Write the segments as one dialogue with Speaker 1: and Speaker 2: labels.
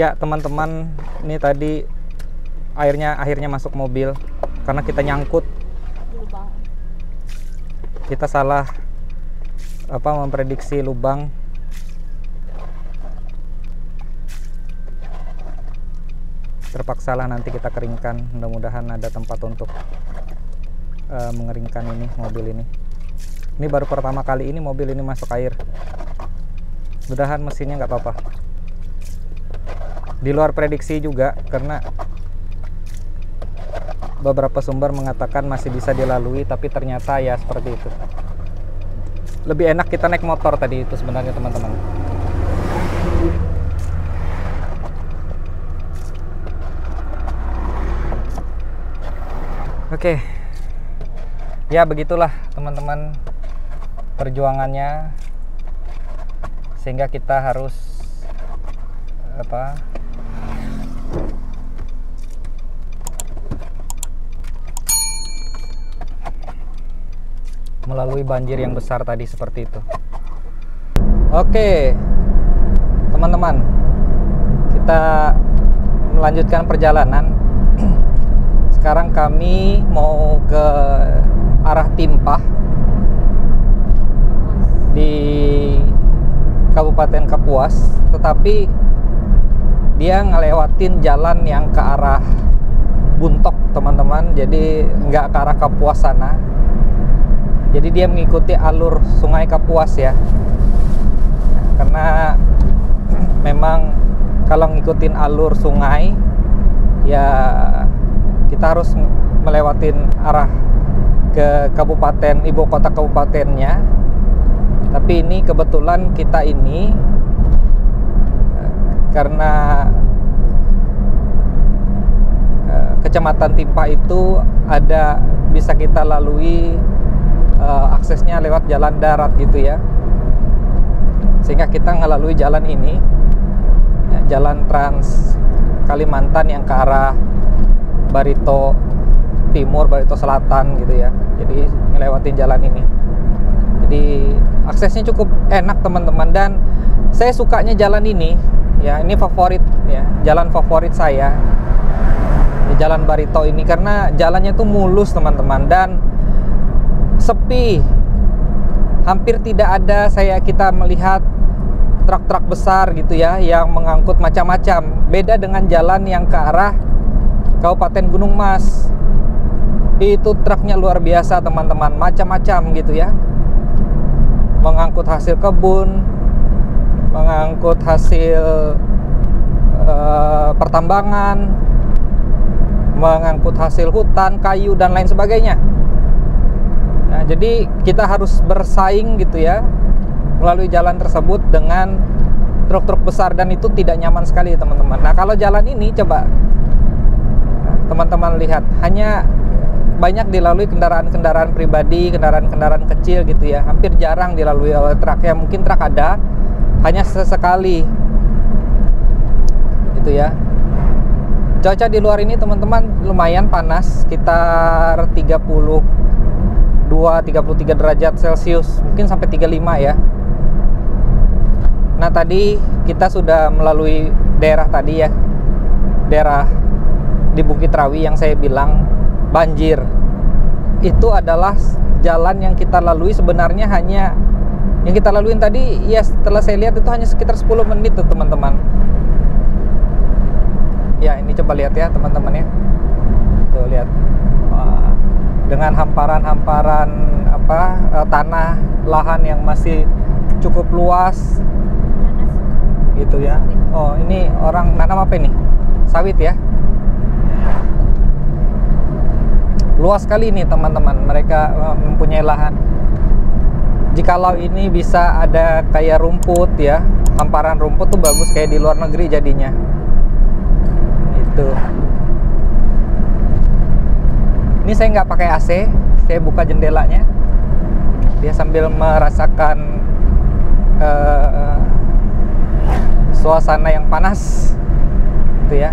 Speaker 1: Ya teman-teman, ini tadi akhirnya masuk mobil karena kita nyangkut. Kita salah memprediksi lubang. Terpaksalah nanti kita keringkan. Mudah-mudahan ada tempat untuk mengeringkan ini mobil ini. Ini baru pertama kali ini mobil ini masuk air. Mudah-mudahan mesinnya nggak apa-apa. Di luar prediksi juga karena beberapa sumber mengatakan masih bisa dilalui, tapi ternyata ya seperti itu. Lebih enak kita naik motor tadi itu sebenarnya teman-teman. Oke. Ya begitulah teman-teman perjuangannya, sehingga kita harus melalui banjir yang besar tadi seperti itu. Oke teman-teman, kita melanjutkan perjalanan. Sekarang kami mau ke arah Timpah di Kabupaten Kapuas, tetapi dia ngelewatin jalan yang ke arah Buntok teman-teman, jadi nggak ke arah Kapuas sana. Jadi dia mengikuti alur Sungai Kapuas ya. Karena memang kalau ngikutin alur sungai ya kita harus melewatin arah ke kabupaten, ibu kota kabupatennya. Tapi ini kebetulan kita ini karena kecamatan Timpah itu ada bisa kita lalui aksesnya lewat jalan darat gitu ya, sehingga kita ngelalui jalan ini ya, jalan Trans Kalimantan yang ke arah Barito Timur, Barito Selatan gitu ya. Jadi ngelewatin jalan ini, jadi aksesnya cukup enak teman-teman, dan saya sukanya jalan ini ya. Ini favorit ya, jalan favorit saya di jalan Barito ini karena jalannya tuh mulus teman-teman dan sepi, hampir tidak ada kita melihat truk-truk besar gitu ya yang mengangkut macam-macam. Beda dengan jalan yang ke arah Kabupaten Gunung Mas, itu truknya luar biasa teman-teman, macam-macam gitu ya, mengangkut hasil kebun, mengangkut hasil pertambangan, mengangkut hasil hutan, kayu dan lain sebagainya. Nah, jadi kita harus bersaing gitu ya melalui jalan tersebut dengan truk-truk besar, dan itu tidak nyaman sekali teman-teman. Nah kalau jalan ini coba teman-teman lihat, hanya banyak dilalui kendaraan-kendaraan pribadi, kendaraan-kendaraan kecil gitu ya, hampir jarang dilalui oleh truk. Ya mungkin truk ada, hanya sesekali gitu ya. Cuaca di luar ini teman-teman lumayan panas, sekitar 33 derajat Celcius, mungkin sampai 35 ya. Nah tadi kita sudah melalui daerah tadi ya, daerah di Bukit Rawi yang saya bilang banjir. Itu adalah jalan yang kita lalui sebenarnya, hanya yang kita laluin tadi ya, setelah saya lihat itu hanya sekitar 10 menit tuh teman-teman. Ya ini coba lihat ya teman-teman ya, tuh lihat. Wah, dengan hamparan-hamparan tanah lahan yang masih cukup luas gitu ya. Oh ini orang nanam apa ini? Sawit ya. Luas sekali ini teman-teman, mereka mempunyai lahan. Jikalau ini bisa ada kayak rumput ya, hamparan rumput tuh bagus kayak di luar negeri jadinya. Itu. Ini saya nggak pakai AC, saya buka jendelanya. Dia sambil merasakan suasana yang panas, gitu ya.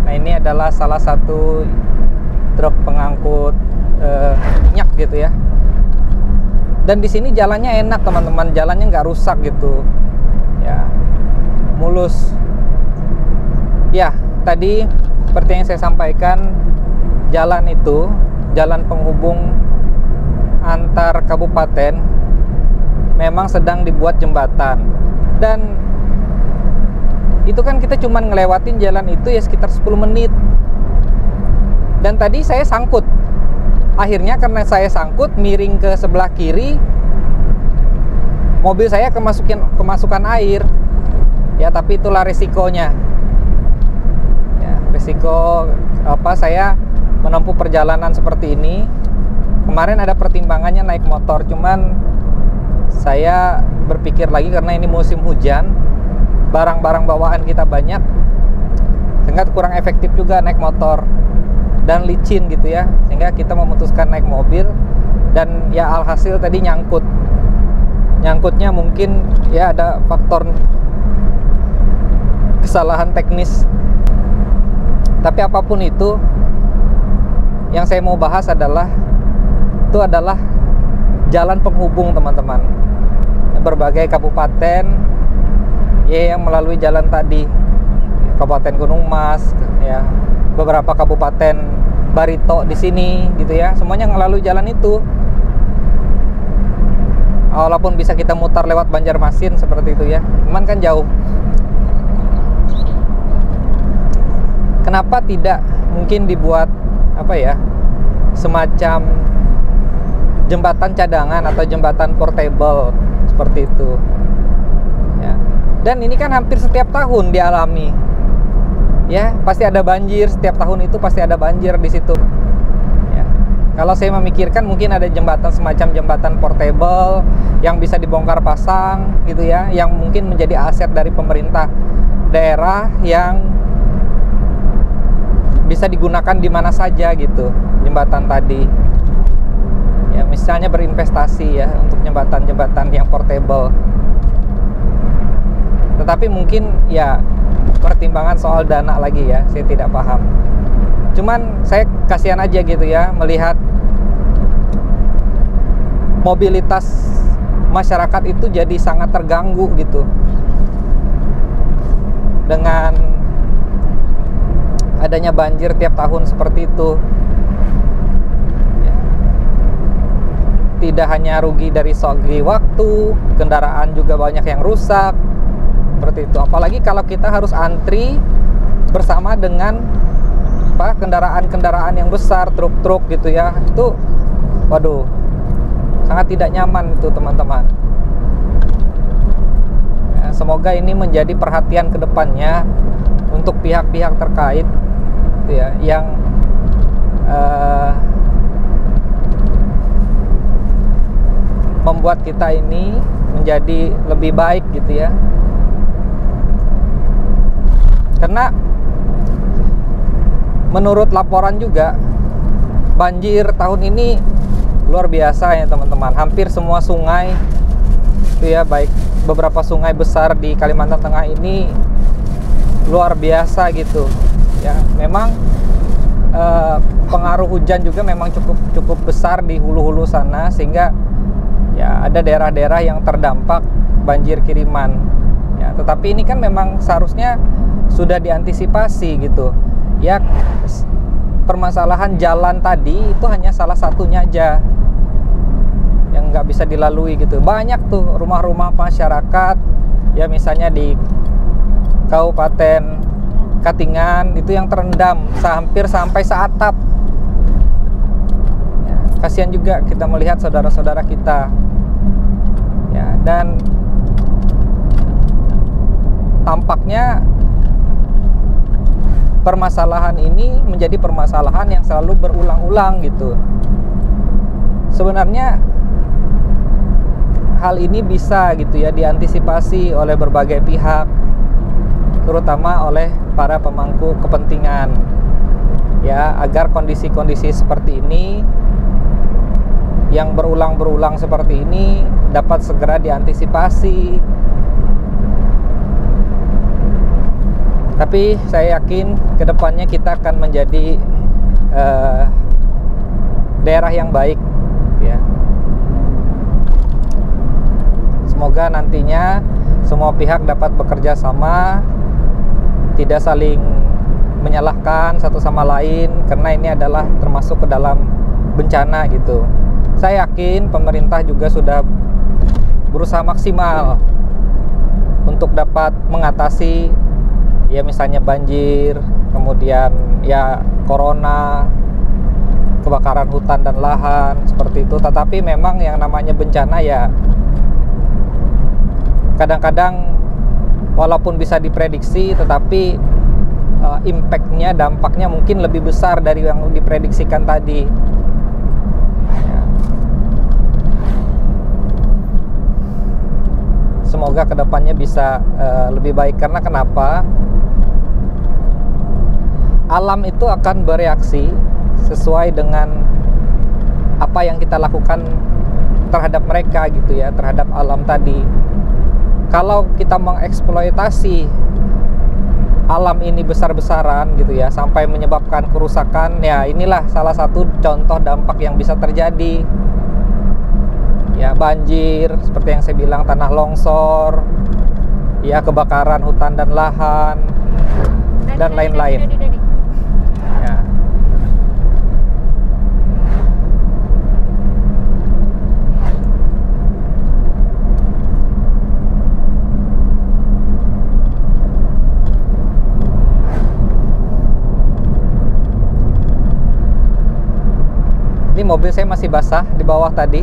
Speaker 1: Nah ini adalah salah satu truk pengangkut minyak gitu ya. Dan di sini jalannya enak teman-teman, jalannya nggak rusak gitu, ya. mulus. Ya, tadi seperti yang saya sampaikan, jalan itu, jalan penghubung antar kabupaten memang sedang dibuat jembatan. Dan itu kan kita cuman ngelewatin jalan itu ya sekitar 10 menit. Dan tadi saya sangkut. Akhirnya karena saya sangkut miring ke sebelah kiri, mobil saya kemasukan air. Ya, tapi itulah risikonya. Ya, risiko saya menempuh perjalanan seperti ini. Kemarin ada pertimbangannya naik motor, cuman saya berpikir lagi karena ini musim hujan, barang-barang bawaan kita banyak, sehingga kurang efektif juga naik motor dan licin gitu ya, sehingga kita memutuskan naik mobil. Dan ya alhasil tadi nyangkutnya mungkin ya ada faktor kesalahan teknis. Tapi apapun itu, yang saya mau bahas adalah jalan penghubung, teman-teman, berbagai kabupaten ya yang melalui jalan tadi. Kabupaten Gunung Mas, ya, beberapa kabupaten Barito di sini gitu ya, semuanya melalui jalan itu. Walaupun bisa kita mutar lewat Banjarmasin seperti itu ya, cuman kan jauh. Kenapa tidak mungkin dibuat semacam jembatan cadangan atau jembatan portable seperti itu ya. Dan ini kan hampir setiap tahun dialami ya, pasti ada banjir, setiap tahun itu pasti ada banjir di situ ya. Kalau saya memikirkan mungkin ada jembatan, semacam jembatan portable yang bisa dibongkar pasang gitu ya, yang mungkin menjadi aset dari pemerintah daerah, yang bisa digunakan di mana saja gitu, jembatan tadi ya, misalnya berinvestasi ya untuk jembatan-jembatan yang portable. Tetapi mungkin ya pertimbangan soal dana lagi ya, saya tidak paham. Cuman saya kasihan aja gitu ya melihat mobilitas masyarakat itu jadi sangat terganggu gitu dengan adanya banjir tiap tahun seperti itu. Tidak hanya rugi dari segi waktu, kendaraan juga banyak yang rusak seperti itu. Apalagi kalau kita harus antri bersama dengan kendaraan-kendaraan yang besar, truk-truk gitu ya, itu waduh, sangat tidak nyaman itu, teman-teman ya. Semoga ini menjadi perhatian ke depannya untuk pihak-pihak terkait gitu ya, yang membuat kita ini menjadi lebih baik gitu ya. Karena menurut laporan juga banjir tahun ini luar biasa ya, teman-teman. Hampir semua sungai itu ya, baik beberapa sungai besar di Kalimantan Tengah ini luar biasa gitu ya. Memang pengaruh hujan juga memang cukup besar di hulu-hulu sana, sehingga ya ada daerah-daerah yang terdampak banjir kiriman ya. Tetapi ini kan memang seharusnya sudah diantisipasi gitu ya. Permasalahan jalan tadi itu hanya salah satunya aja yang nggak bisa dilalui gitu. Banyak tuh rumah-rumah masyarakat ya, misalnya di Kabupaten Katingan itu yang terendam hampir sampai seatap ya. Kasihan juga kita melihat saudara-saudara kita ya. Dan tampaknya permasalahan ini menjadi permasalahan yang selalu berulang-ulang gitu. Sebenarnya hal ini bisa gitu ya diantisipasi oleh berbagai pihak, terutama oleh para pemangku kepentingan ya, agar kondisi-kondisi seperti ini yang berulang-berulang seperti ini dapat segera diantisipasi. Tapi saya yakin kedepannya kita akan menjadi daerah yang baik ya. Semoga nantinya semua pihak dapat bekerja sama, tidak saling menyalahkan satu sama lain, karena ini adalah termasuk ke dalam bencana gitu. Saya yakin pemerintah juga sudah berusaha maksimal untuk dapat mengatasi ya misalnya banjir, kemudian ya corona, kebakaran hutan dan lahan seperti itu. Tetapi memang yang namanya bencana ya kadang-kadang walaupun bisa diprediksi, tetapi impact-nya, dampaknya mungkin lebih besar dari yang diprediksikan tadi ya. Semoga kedepannya bisa lebih baik. Karena kenapa? Alam itu akan bereaksi sesuai dengan apa yang kita lakukan terhadap mereka gitu ya, terhadap alam tadi. Kalau kita mengeksploitasi alam ini besar-besaran gitu ya, sampai menyebabkan kerusakan, ya inilah salah satu contoh dampak yang bisa terjadi. Ya, banjir, seperti yang saya bilang, tanah longsor, ya kebakaran hutan dan lahan, dan lain-lain. Ya. Ini mobil saya masih basah di bawah tadi,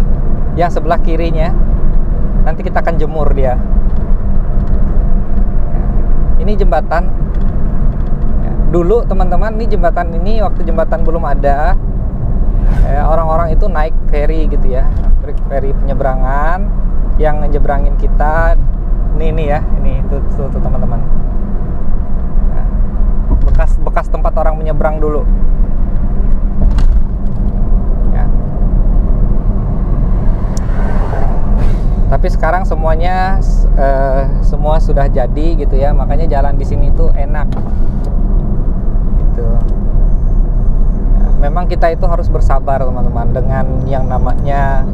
Speaker 1: yang sebelah kirinya. Nanti kita akan jemur dia. Ini jembatan. Dulu teman-teman, ini jembatan ini waktu jembatan belum ada, orang-orang itu naik ferry gitu ya, ferry penyeberangan yang nyebrangin kita. Ini ya, ini tuh teman-teman. Bekas tempat orang menyeberang dulu. Tapi sekarang semuanya semua sudah jadi gitu ya, makanya jalan di sini tuh enak gitu. Memang kita itu harus bersabar teman-teman dengan yang namanya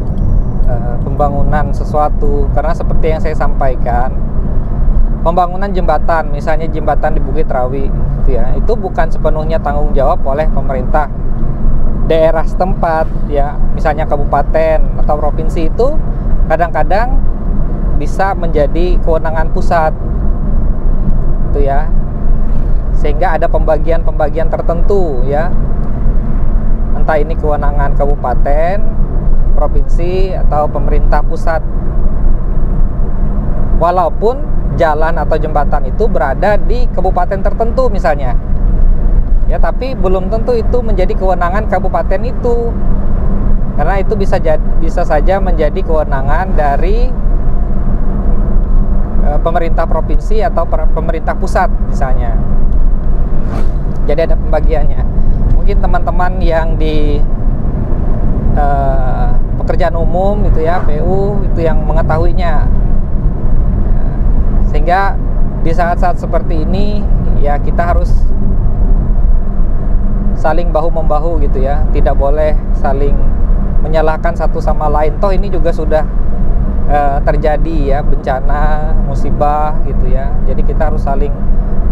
Speaker 1: pembangunan sesuatu, karena seperti yang saya sampaikan, pembangunan jembatan, misalnya jembatan di Bukit Rawi gitu ya, itu bukan sepenuhnya tanggung jawab oleh pemerintah daerah setempat ya, misalnya kabupaten atau provinsi. Itu kadang-kadang bisa menjadi kewenangan pusat itu ya, sehingga ada pembagian tertentu ya, entah ini kewenangan kabupaten, provinsi, atau pemerintah pusat, walaupun jalan atau jembatan itu berada di kabupaten tertentu misalnya ya, tapi belum tentu itu menjadi kewenangan kabupaten itu, karena itu bisa saja menjadi kewenangan dari pemerintah provinsi atau pemerintah pusat misalnya. Jadi ada pembagiannya. Mungkin teman-teman yang di pekerjaan umum gitu ya, PU, itu yang mengetahuinya. Sehingga di saat-saat seperti ini ya kita harus saling bahu-membahu gitu ya, tidak boleh saling menyalahkan satu sama lain. Toh ini juga sudah terjadi ya, bencana, musibah gitu ya. Jadi kita harus saling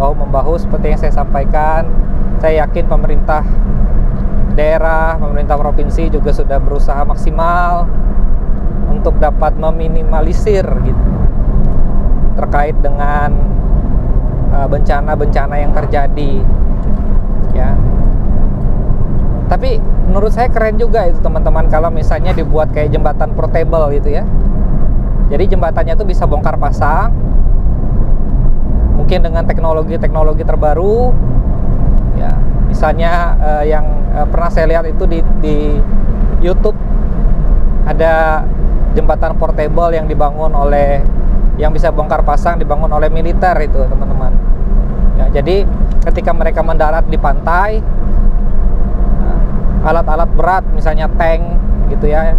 Speaker 1: bahu-membahu seperti yang saya sampaikan. Saya yakin pemerintah daerah, pemerintah provinsi juga sudah berusaha maksimal untuk dapat meminimalisir gitu terkait dengan bencana-bencana yang terjadi ya. Tapi menurut saya keren juga itu teman-teman, kalau misalnya dibuat kayak jembatan portable gitu ya. Jadi jembatannya tuh bisa bongkar pasang, mungkin dengan teknologi terbaru ya. Misalnya yang pernah saya lihat itu di YouTube, ada jembatan portable yang dibangun oleh, yang bisa bongkar pasang, dibangun oleh militer itu teman-teman ya. Jadi ketika mereka mendarat di pantai, alat-alat berat misalnya tank gitu ya,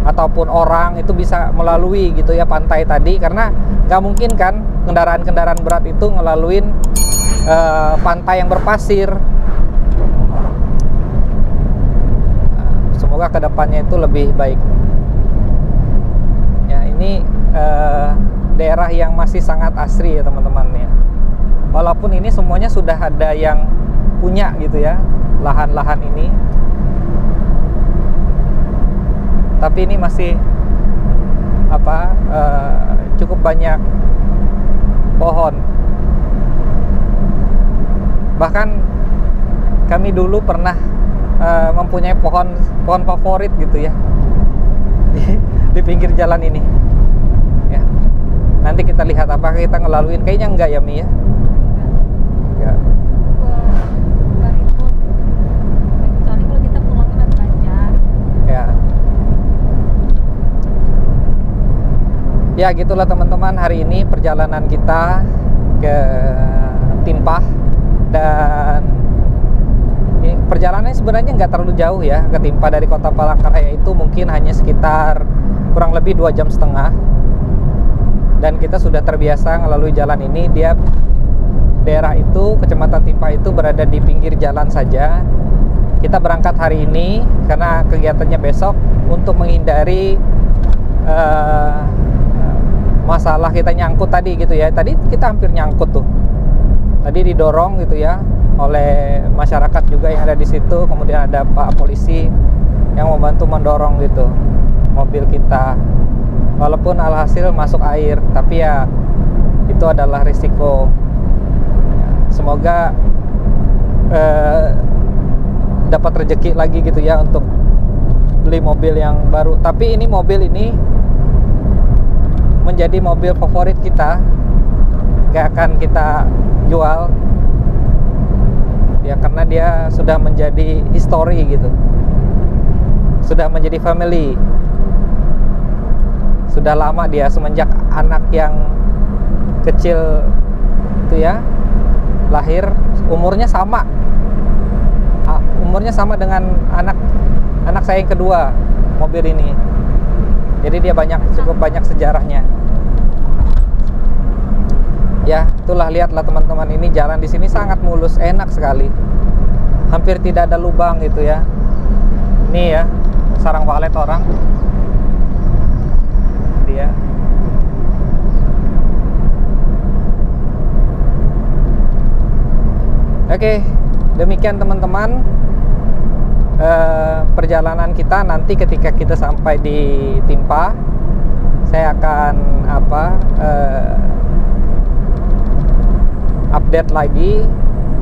Speaker 1: ataupun orang itu bisa melalui gitu ya pantai tadi, karena nggak mungkin kan kendaraan-kendaraan berat itu ngelaluin pantai yang berpasir. Semoga kedepannya itu lebih baik ya. Ini daerah daerah yang masih sangat asri ya teman-teman ya. Walaupun ini semuanya sudah ada yang punya gitu ya, lahan-lahan ini, tapi ini masih cukup banyak pohon. Bahkan kami dulu pernah mempunyai pohon favorit gitu ya di pinggir jalan ini ya. Nanti kita lihat apakah kita ngelaluin, kayaknya enggak ya Mi ya. Enggak.
Speaker 2: Kecuali kalau kita pulang ke Banjar.
Speaker 1: Ya gitulah teman-teman, hari ini perjalanan kita ke Timpah. Dan perjalanannya sebenarnya nggak terlalu jauh ya ke Timpah. Dari kota Palangkaraya itu mungkin hanya sekitar kurang lebih 2,5 jam. Dan kita sudah terbiasa melalui jalan ini. Daerah itu, Kecamatan Timpah itu berada di pinggir jalan saja. Kita berangkat hari ini karena kegiatannya besok, untuk menghindari masalah kita nyangkut tadi gitu ya. Tadi kita hampir nyangkut tuh. Tadi didorong gitu ya oleh masyarakat juga yang ada di situ. Kemudian ada Pak Polisi yang membantu mendorong gitu mobil kita. Walaupun alhasil masuk air, tapi ya itu adalah risiko. Semoga dapat rezeki lagi gitu ya untuk beli mobil yang baru. Tapi ini mobil ini menjadi mobil favorit kita, gak akan kita jual ya, karena dia sudah menjadi history gitu, sudah menjadi family, sudah lama dia, semenjak anak yang kecil itu ya lahir, umurnya sama dengan anak saya yang kedua, mobil ini. Jadi dia cukup banyak sejarahnya. Ya, itulah, lihatlah teman-teman, ini jalan di sini sangat mulus, enak sekali. Hampir tidak ada lubang gitu ya. Ini ya, sarang walet orang. Dia. Oke, demikian teman-teman. Perjalanan kita nanti ketika kita sampai di Timpah, saya akan update lagi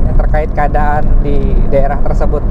Speaker 1: yang terkait keadaan di daerah tersebut.